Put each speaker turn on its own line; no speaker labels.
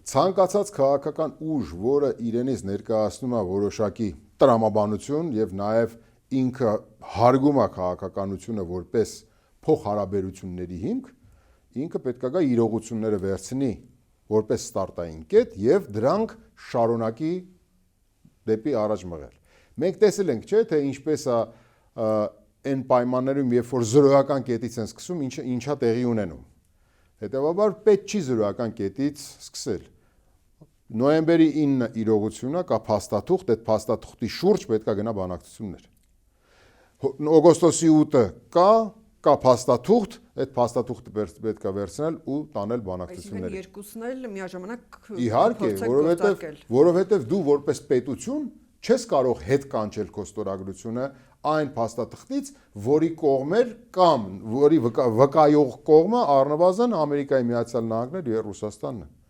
Ցանկացած քաղաքական ուժ, որը իրենից ներկայացնում է որոշակի տրամաբանություն եւ նաեւ ինքը հարգում է քաղաքականությունը որպես փոխհարաբերությունների հիմք, ինքը պետք է գա իրողությունները վերցնի որպես ստարտային կետ եւ դրանք շարունակի դեպի առաջ մղել։ Մենք տեսել ենք, չէ, թե ինչպես է այն պայմաններում, երբ որ զրոյական կետից են սկսում, ինչա տեղի ունենում։ Հետևաբար պետք չի զրոյական կետից սկսել։ Նոյեմբերի 9 իրողությունը կա փաստաթուղթ, այդ փաստաթուղթի շուրջ պետք է գնա բանակցություններ։ Օգոստոսի 8-ը կա փաստաթուղթ, այդ փաստաթուղթը պետք է վերցնել ու տանել բանակցությունների։
Այսինքն երկուսն էլ միաժամանակ
Իհարկե, որովհետև դու որպես պետություն չես կարող հետ կանչել քո ստորագրությունը այն փաստաթղթից, որի կողմեր կամ որի վկայող կողմը առնվազն Ամերիկայի Միացյալ Նահանգներ եւ Ռուսաստանն է։